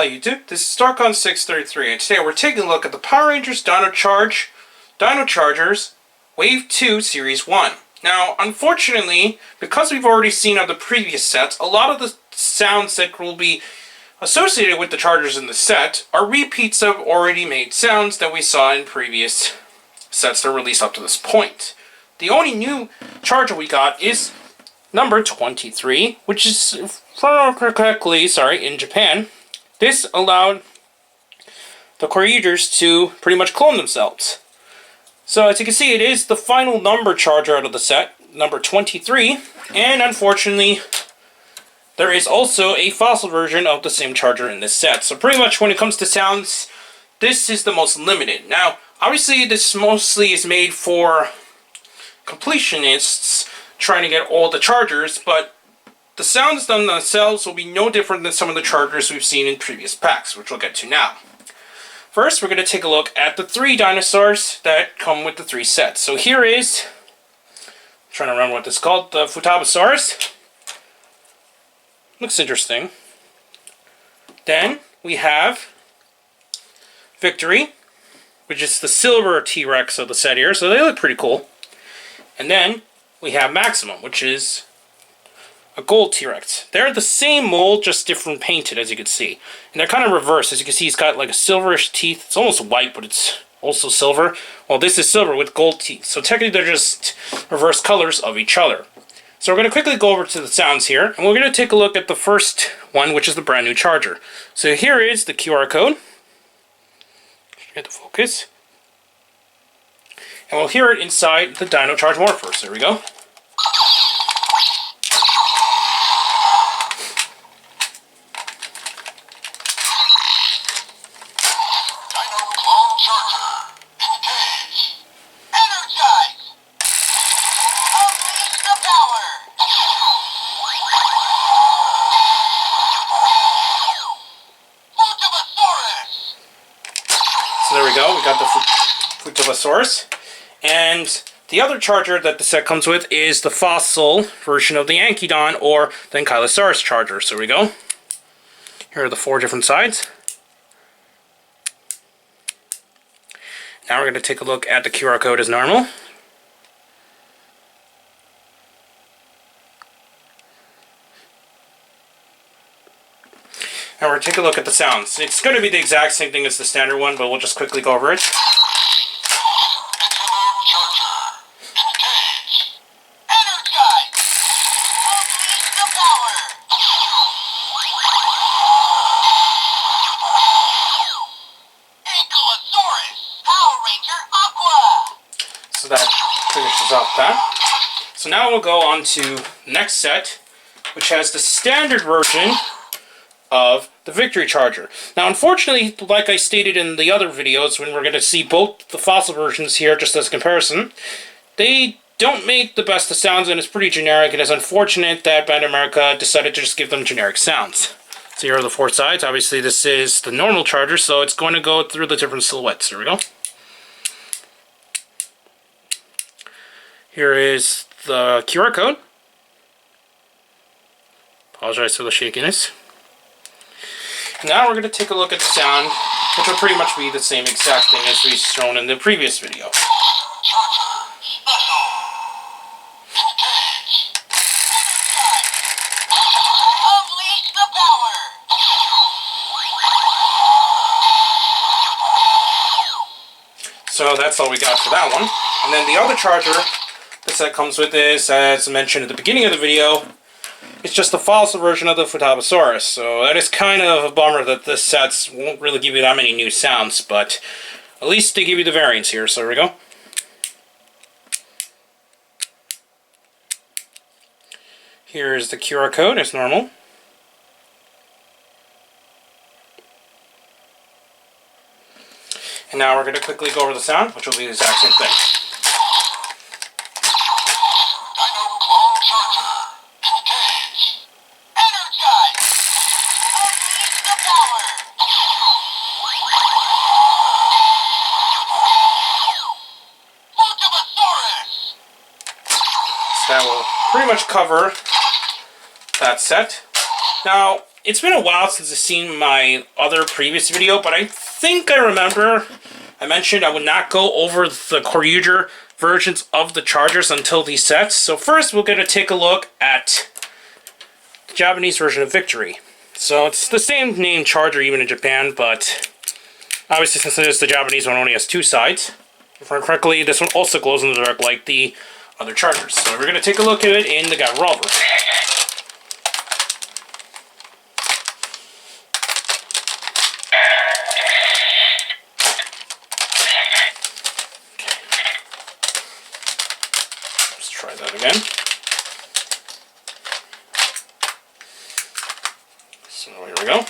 Hi YouTube, this is StarCon633, and today we're taking a look at the Power Rangers Dino Chargers Wave 2 Series 1. Now, unfortunately, because we've already seen on the previous sets, a lot of the sounds that will be associated with the Chargers in the set are repeats of already made sounds that we saw in previous sets that were released up to this point. The only new Charger we got is number 23, which is, if I remember correctly, in Japan. This allowed the creators to pretty much clone themselves. So as you can see, it is the final number Charger out of the set, number 23, and unfortunately, there is also a fossil version of the same Charger in this set. So pretty much when it comes to sounds, this is the most limited. Now, obviously this mostly is made for completionists trying to get all the Chargers, but the sounds themselves will be no different than some of the Chargers we've seen in previous packs, which we'll get to now. First, we're going to take a look at the 3 dinosaurs that come with the 3 sets. So here is, I'm trying to remember what this is called, the Futabasaurus. Looks interesting. Then we have Victory, which is the silver T-Rex of the set here, so they look pretty cool. And then we have Maximum, which is a gold T-Rex. They're the same mold, just different painted, as you can see. And they're kind of reversed. As you can see, he's got like a silverish teeth. It's almost white, but it's also silver. Well, this is silver with gold teeth. So technically, they're just reverse colors of each other. So we're going to quickly go over to the sounds here, and we're going to take a look at the first one, which is the brand new Charger. So here is the QR code. Get the focus. And we'll hear it inside the Dino Charge Morphers. There we go. So there we go, we got the Futabasaurus. And the other Charger that the set comes with is the fossil version of the Ankyodon, or the Ankylosaurus Charger. So there we go. Here are the 4 different sides. Now we're going to take a look at the QR code as normal. And we're going to take a look at the sounds. It's going to be the exact same thing as the standard one, but we'll just quickly go over it. So that finishes off that. So now we'll go on to the next set, which has the standard version of the Victory Charger. Now, unfortunately, like I stated in the other videos, when we're going to see both the fossil versions here, just as a comparison, they don't make the best of sounds, and it's pretty generic. It is unfortunate that Bandai America decided to just give them generic sounds. So here are the 4 sides. Obviously, this is the normal Charger, so it's going to go through the different silhouettes. There we go. Here is the QR code. Apologize for the shakiness. Now we're going to take a look at the sound, which will pretty much be the same exact thing as we've shown in the previous video. So that's all we got for that one. And then the other Charger the set comes with is, as mentioned at the beginning of the video, it's just the fossil version of the Futabasaurus, so that is kind of a bummer that this sets won't really give you that many new sounds, but at least they give you the variants here, so there we go. Here's the QR code as normal. And now we're going to quickly go over the sound, which will be the exact same thing. That will pretty much cover that set. Now, it's been a while since I've seen my other previous video, but I think I remember I mentioned I would not go over the Kyuger versions of the Chargers until these sets. So first we're going to take a look at the Japanese version of Victory. So it's the same name Charger even in Japan, but obviously since it is the Japanese one, only has two sides. If I remember correctly, this one also glows in the dark like the other Chargers. So we're going to take a look at it in the revolver. Let's try that again. So here we go.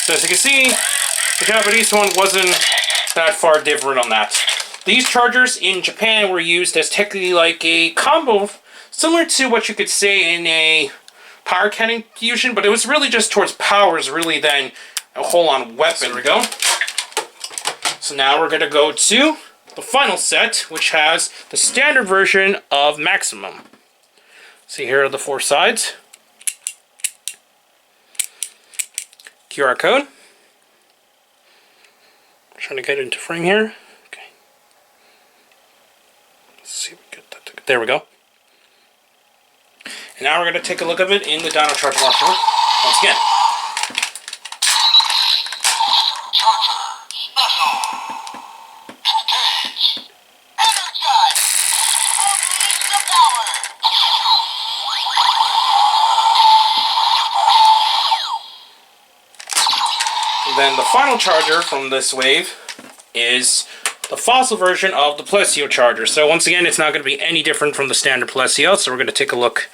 So as you can see, the Japanese one wasn't that far different on that. These Chargers in Japan were used as technically like a combo, similar to what you could say in a power cannon fusion, but it was really just towards powers, really than a whole-on weapon. There we go. So now we're going to go to the final set, which has the standard version of Maximum. See, here are the four sides. QR code. I'm trying to get into frame here. Okay. Let's see if we get that. There we go. And now we're going to take a look at it in the Dino Charger launcher once again. Then the final Charger from this wave is the fossil version of the Plesio Charger. So once again, it's not going to be any different from the standard Plesio. So we're going to take a look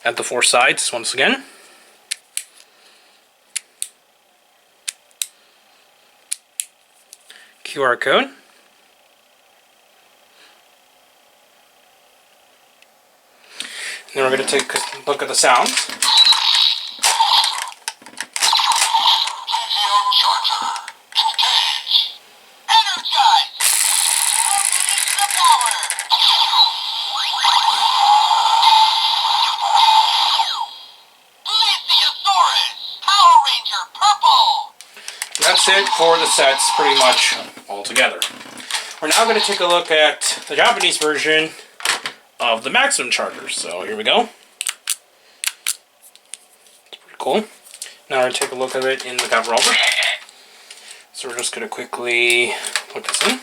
at the four sides once again. QR code. And then we're going to take a look at the sounds. That's it for the sets, pretty much all together. We're now going to take a look at the Japanese version of the Maximum Charger. So here we go. It's pretty cool. Now we're going to take a look at it in the revolver. So we're just going to quickly put this in.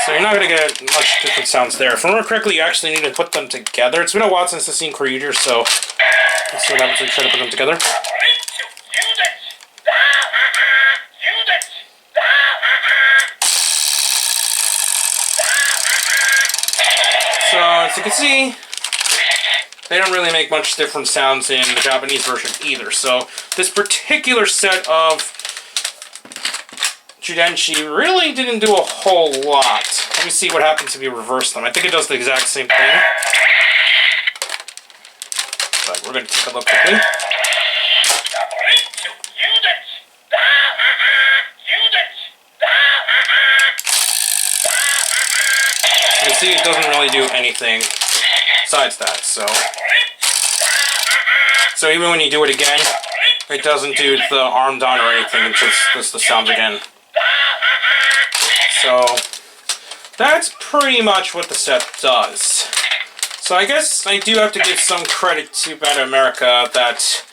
So you're not going to get much different sounds there. If I remember correctly, you actually need to put them together. It's been a while since I've seen Kyuger, so let's see what happens when we try to put them together. So as you can see, they don't really make much different sounds in the Japanese version either. So this particular set of Judenshi really didn't do a whole lot. Let me see what happens if you reverse them. I think it does the exact same thing. But we're going to take a look quickly. You can see it doesn't really do anything besides that. So even when you do it again, it doesn't do the arm down or anything. It's just the sound again. So that's pretty much what the set does. So I guess I do have to give some credit to Beta America that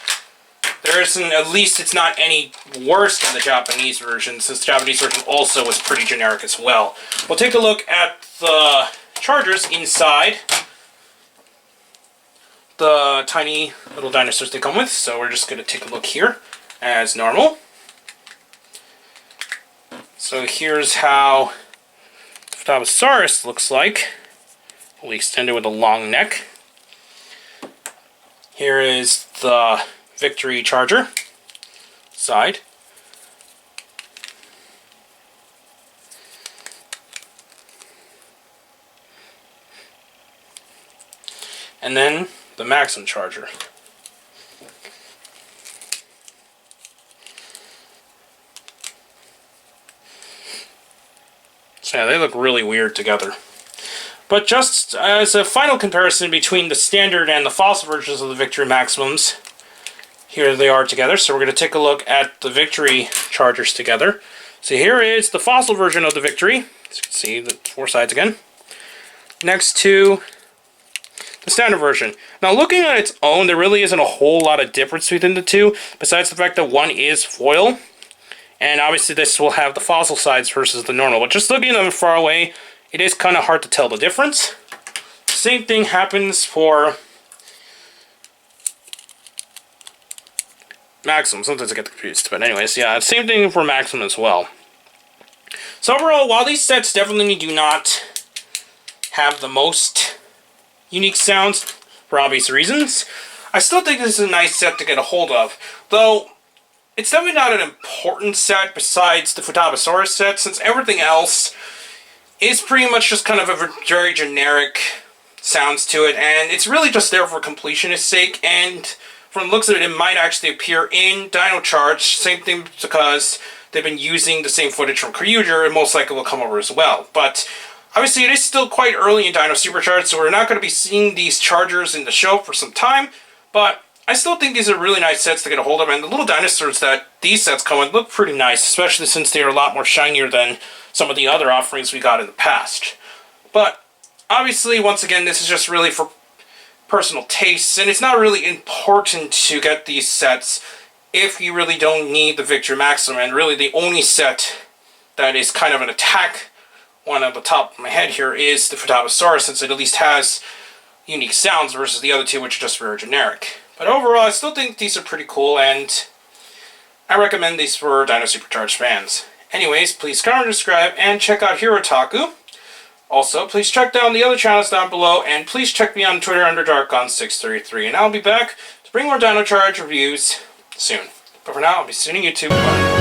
there isn't, at least it's not any worse than the Japanese version, since the Japanese version also was pretty generic as well. We'll take a look at the Chargers inside the tiny little dinosaurs they come with. So we're just going to take a look here as normal. So here's how Futabasaurus looks like, fully extended with a long neck. Here is the Victory Charger side. and then the Maximum Charger. So yeah, they look really weird together. But just as a final comparison between the standard and the fossil versions of the Victory Maximums, here they are together. So we're going to take a look at the Victory Chargers together. So here is the fossil version of the Victory. As you can see, the 4 sides again. Next to the standard version. Now looking at its own, there really isn't a whole lot of difference between the two, besides the fact that one is foil. And obviously this will have the fossil sides versus the normal. But just looking at them far away, it is kind of hard to tell the difference. Same thing happens for Maximum. Sometimes I get confused. But anyways, yeah, same thing for Maximum as well. So overall, while these sets definitely do not have the most unique sounds, for obvious reasons, I still think this is a nice set to get a hold of. Though, it's definitely not an important set besides the Futabasaurus set, since everything else is pretty much just kind of a very generic sounds to it, and it's really just there for completionist sake, and from the looks of it, it might actually appear in Dino Charge. Same thing because they've been using the same footage from Kyuger, and most likely will come over as well. But obviously, it is still quite early in Dino Supercharge, so we're not going to be seeing these Chargers in the show for some time, but I still think these are really nice sets to get a hold of, and the little dinosaurs that these sets come with look pretty nice, especially since they are a lot more shinier than some of the other offerings we got in the past. But obviously, once again, this is just really for personal tastes, and it's not really important to get these sets if you really don't need the Victory Maximum, and really the only set that is kind of an attack one on the top of my head here is the Futabasaurus, since it at least has unique sounds versus the other two, which are just very generic. But overall, I still think these are pretty cool, and I recommend these for Dino Supercharge fans. Anyways, please comment, subscribe, and check out Hirotaku. Also, please check down the other channels down below, and please check me on Twitter under DarkOn633, and I'll be back to bring more Dino Charge reviews soon. But for now, I'll be seeing you YouTube. Bye.